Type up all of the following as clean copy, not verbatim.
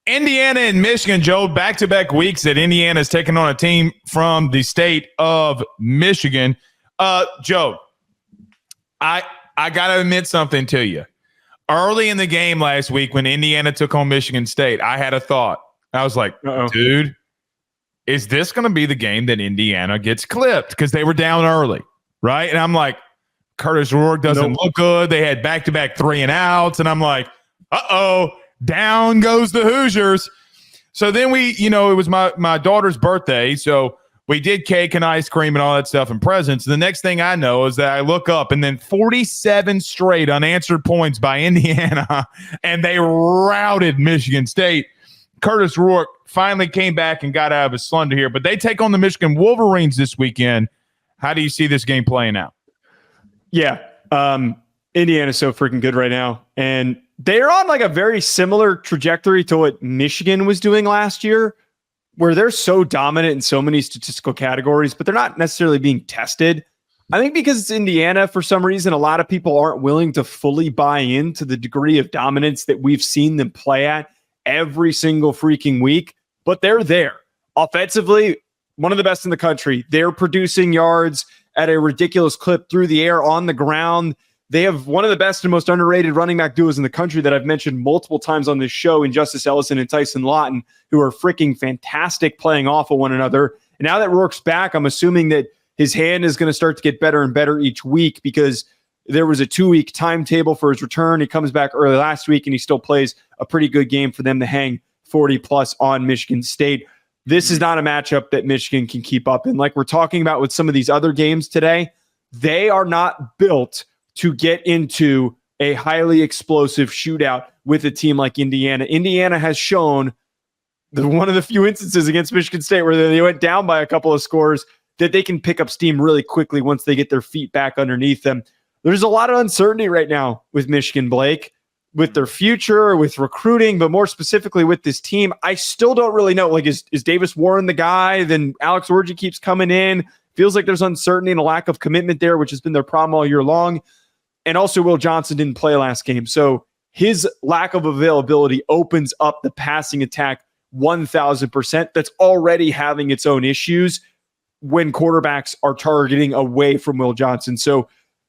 Indiana and Michigan, Joe, back-to-back weeks that Indiana's taking on a team from the state of Michigan. Joe, I got to admit something to you. Early in the game last week when Indiana took on Michigan State, I had a thought. I was like, dude, is this going to be the game that Indiana gets clipped? Because they were down early, right? And I'm like, Curtis Rourke doesn't look good. They had back-to-back 3-and-outs. And I'm like, down goes the Hoosiers. So then it was my daughter's birthday. So we did cake and ice cream and all that stuff and presents. The next thing I know is that I look up and then 47 straight unanswered points by Indiana, and they routed Michigan State. Curtis Rourke finally came back and got out of his slumber here, but they take on the Michigan Wolverines this weekend. How do you see this game playing out? Yeah. Indiana's so freaking good right now. And they're on like a very similar trajectory to what Michigan was doing last year, where they're so dominant in so many statistical categories, but they're not necessarily being tested. I think because it's Indiana, for some reason, a lot of people aren't willing to fully buy into the degree of dominance that we've seen them play at every single freaking week, but they're there. Offensively, one of the best in the country. They're producing yards at a ridiculous clip through the air, on the ground. They have one of the best and most underrated running back duos in the country that I've mentioned multiple times on this show, in Justice Ellison and Tyson Lawton, who are freaking fantastic playing off of one another. And now that Rourke's back, I'm assuming that his hand is going to start to get better and better each week, because there was a 2-week timetable for his return. He comes back early last week, and he still plays a pretty good game for them to hang 40+ on Michigan State. This is not a matchup that Michigan can keep up. And like we're talking about with some of these other games today, they are not built to get into a highly explosive shootout with a team like Indiana. Indiana has shown that one of the few instances against Michigan State where they went down by a couple of scores, that they can pick up steam really quickly once they get their feet back underneath them. There's a lot of uncertainty right now with Michigan, Blake, with their future, with recruiting, but more specifically with this team. I still don't really know. Like, is Davis Warren the guy? Then Alex Orji keeps coming in. Feels like there's uncertainty and a lack of commitment there, which has been their problem all year long. And also, Will Johnson didn't play last game. So his lack of availability opens up the passing attack 1,000%. That's already having its own issues when quarterbacks are targeting away from Will Johnson. So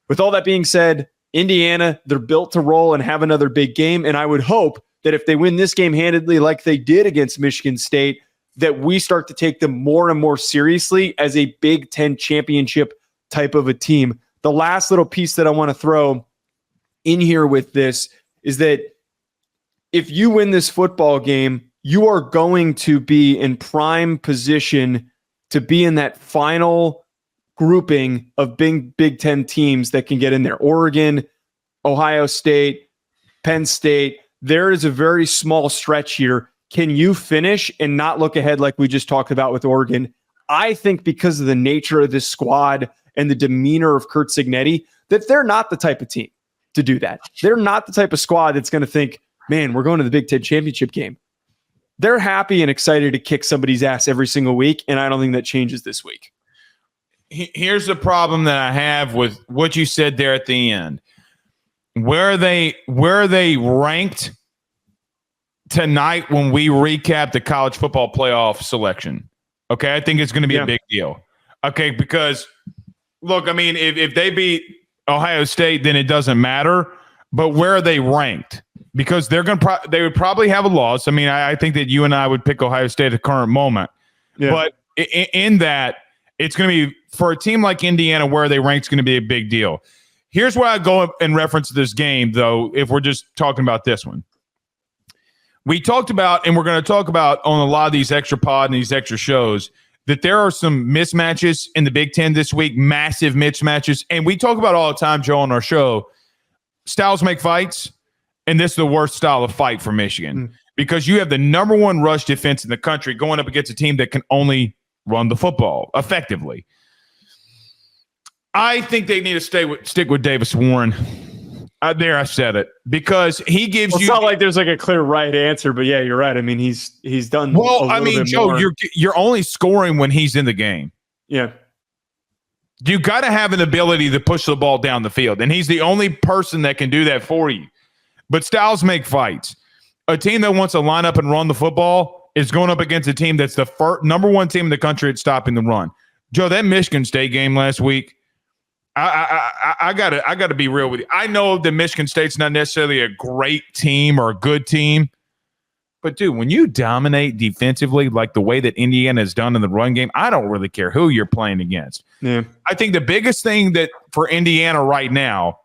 with all that being said, Indiana, they're built to roll and have another big game. And I would hope that if they win this game handedly like they did against Michigan State, that we start to take them more and more seriously as a Big Ten championship type of a team. The last little piece that I want to throw in here with this is that if you win this football game, you are going to be in prime position to be in that final grouping of Big Ten teams that can get in there. Oregon, Ohio State, Penn State. There is a very small stretch here. Can you finish and not look ahead like we just talked about with Oregon? I think because of the nature of this squad and the demeanor of Kurt Cignetti, that they're not the type of team to do that. They're not the type of squad that's going to think, man, we're going to the Big Ten championship game. They're happy and excited to kick somebody's ass every single week, and I don't think that changes this week. Here's the problem that I have with what you said there at the end. Where are they ranked tonight when we recap the college football playoff selection? Okay, I think it's going to be a big deal. Okay, because look, I mean, if they beat Ohio State, then it doesn't matter. But where are they ranked? Because they're going to they would probably have a loss. I mean, I think that you and I would pick Ohio State at the current moment. Yeah. But in that, it's going to be for a team like Indiana, where they rank is going to be a big deal. Here's where I go in reference to this game, though, if we're just talking about this one. We talked about, and we're going to talk about on a lot of these extra pod and these extra shows, that there are some mismatches in the Big Ten this week, massive mismatches. And we talk about all the time, Joe, on our show, styles make fights, and this is the worst style of fight for Michigan because you have the number one rush defense in the country going up against a team that can only run the football effectively. I think they need to stick with Davis Warren. There, I said it, because he gives you. It's not like there's like a clear right answer, but yeah, you're right. I mean, he's done. Well, I mean, Joe, you're only scoring when he's in the game. Yeah, you got to have an ability to push the ball down the field, and he's the only person that can do that for you. But styles make fights. A team that wants to line up and run the football is going up against a team that's the number one team in the country at stopping the run. Joe, that Michigan State game last week, I gotta be real with you. I know that Michigan State's not necessarily a great team or a good team, but dude, when you dominate defensively like the way that Indiana has done in the run game, I don't really care who you're playing against. Yeah. I think the biggest thing that for Indiana right now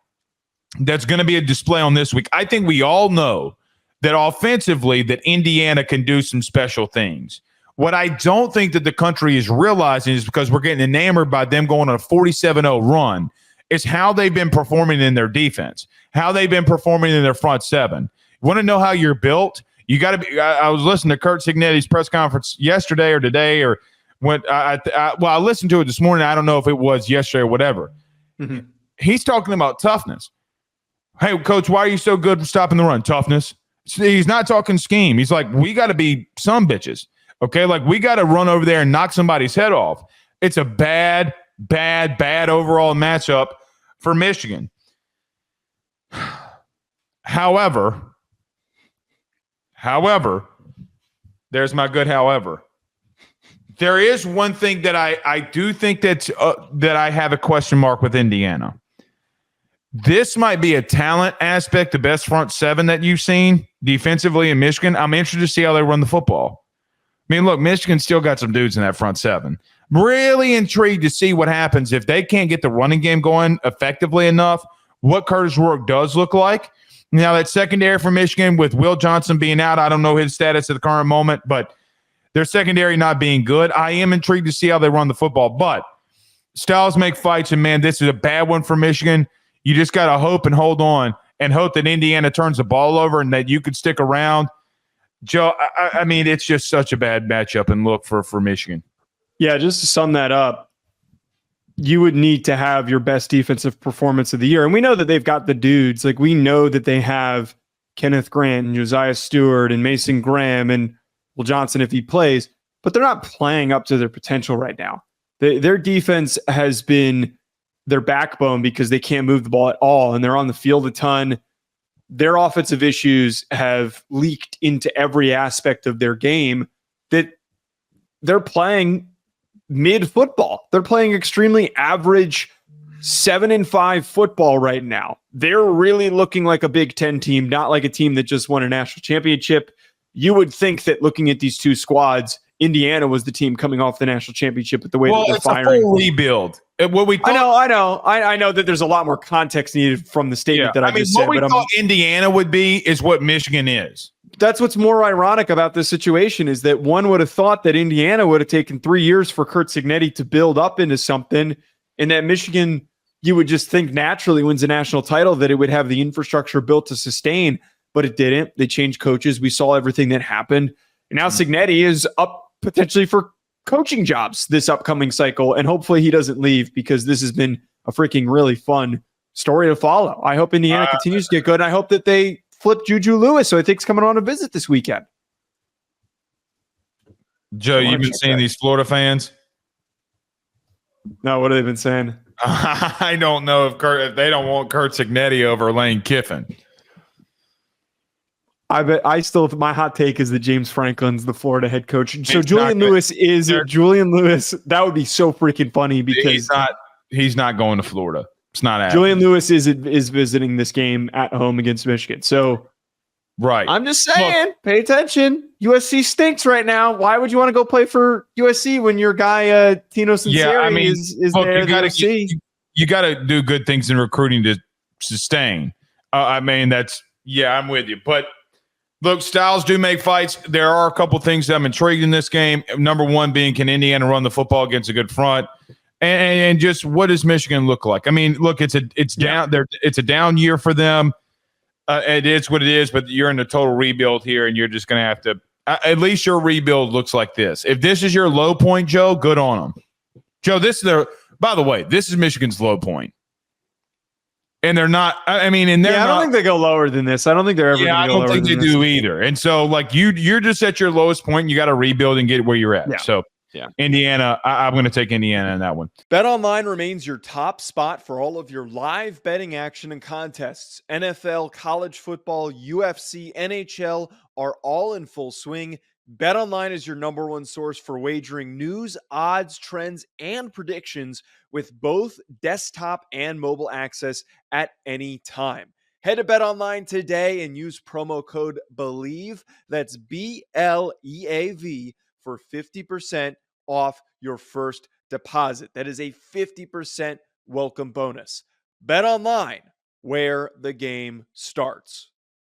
that's going to be a display on this week, I think we all know that offensively that Indiana can do some special things. What I don't think that the country is realizing is because we're getting enamored by them going on a 47-0 run is how they've been performing in their defense, how they've been performing in their front seven. You want to know how you're built? You got to be. I was listening to Curt Cignetti's press conference yesterday or today, or when I listened to it this morning. I don't know if it was yesterday or whatever. Mm-hmm. He's talking about toughness. Hey, coach, why are you so good for stopping the run? Toughness. He's not talking scheme. He's like, we got to be some bitches. Okay, like we got to run over there and knock somebody's head off. It's a bad overall matchup for Michigan. However, there's my good however. There is one thing that I do think that I have a question mark with Indiana. This might be a talent aspect, the best front seven that you've seen defensively in Michigan. I'm interested to see how they run the football. I mean, look, Michigan still got some dudes in that front seven. Really intrigued to see what happens if they can't get the running game going effectively enough, what Curtis Rourke does look like. Now, that secondary for Michigan with Will Johnson being out, I don't know his status at the current moment, but their secondary not being good. I am intrigued to see how they run the football. But styles make fights, and, man, this is a bad one for Michigan. You just got to hope and hold on and hope that Indiana turns the ball over and that you could stick around. Joe, I mean, it's just such a bad matchup and look for Michigan. Yeah, just to sum that up, you would need to have your best defensive performance of the year. And we know that they've got the dudes. Like, we know that they have Kenneth Grant and Josiah Stewart and Mason Graham and Will Johnson if he plays, but they're not playing up to their potential right now. Their defense has been their backbone because they can't move the ball at all, and they're on the field a ton. Their offensive issues have leaked into every aspect of their game that they're playing mid football. They're playing extremely average 7-5 football right now. They're really looking like a Big Ten team, not like a team that just won a national championship. You would think that looking at these two squads, Indiana was the team coming off the national championship, but the way that they're firing. It's a full rebuild. I know that there's a lot more context needed from the statement that I just said. What we thought Indiana would be is what Michigan is. That's what's more ironic about this situation is that one would have thought that Indiana would have taken 3 years for Curt Cignetti to build up into something, and that Michigan, you would just think naturally wins a national title that it would have the infrastructure built to sustain, but it didn't. They changed coaches. We saw everything that happened. And now Cignetti is up potentially for coaching jobs this upcoming cycle, and hopefully he doesn't leave because this has been a freaking really fun story to follow. I hope Indiana continues to get good, and I hope that they flip Juju Lewis, so I think he's coming on a visit this weekend. Joe, you've been seeing these Florida fans? No, what have they been saying? I don't know if they don't want Curt Cignetti over Lane Kiffin. My hot take is that James Franklin's the Florida head coach. So Julian Lewis. That would be so freaking funny because he's not going to Florida. It's not happening. Julian Lewis is visiting this game at home against Michigan. So right. I'm just saying, pay attention. USC stinks right now. Why would you want to go play for USC when your guy Tino Sinceri is there? You got to do good things in recruiting to sustain. I'm with you. But look, styles do make fights. There are a couple things that I'm intrigued in this game. Number one being, can Indiana run the football against a good front? And just what does Michigan look like? I mean, look, it's down there. It's a down year for them. It is what it is, but you're in a total rebuild here, and you're just going to have to at least your rebuild looks like this. If this is your low point, Joe, good on them. Joe, by the way, this is Michigan's low point. And they're not. I don't think they go lower than this. I don't think they're ever. Yeah, I don't think they do either. And so, like you're just at your lowest point. And you got to rebuild and get where you're at. Yeah. So Yeah. Indiana. I'm going to take Indiana in that one. BetOnline remains your top spot for all of your live betting action and contests. NFL, college football, UFC, NHL are all in full swing. BetOnline is your number one source for wagering news, odds, trends, and predictions with both desktop and mobile access at any time. Head to BetOnline today and use promo code BELIEVE, that's BLEAV, for 50% off your first deposit. That is a 50% welcome bonus. BetOnline, where the game starts.